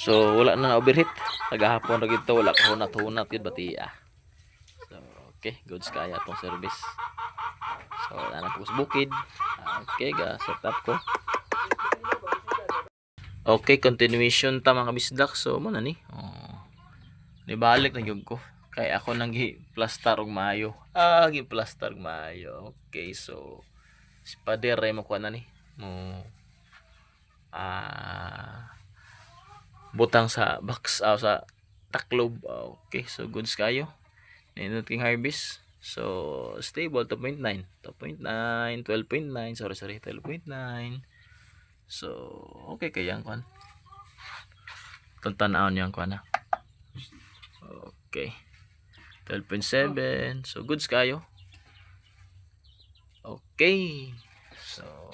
So wala na overheat. Tagahapon ra gito wala ko hunat-hunat gid bati ah. So okay, goods kaya tong service. So wala na po sa bukid. Okay, ga set up ko. Okay, continuation ta mga bisdak. So mo na ni. Oh. Nibalik na gyud ko. Kay ako nang gi-plaster og maayo. Gi-plaster og maayo. Okay, so spader mo ko na ni. Mo butang sa box sa taklob. Okay, so goods kayo. Nindot king harvest. So stable 2.9, 2.9, 12.9, sorry 12.9. So okay kaya ang kwan. Tantanawon niyo ang kwan na. Okay. 12.7. So goods kayo. Okay. So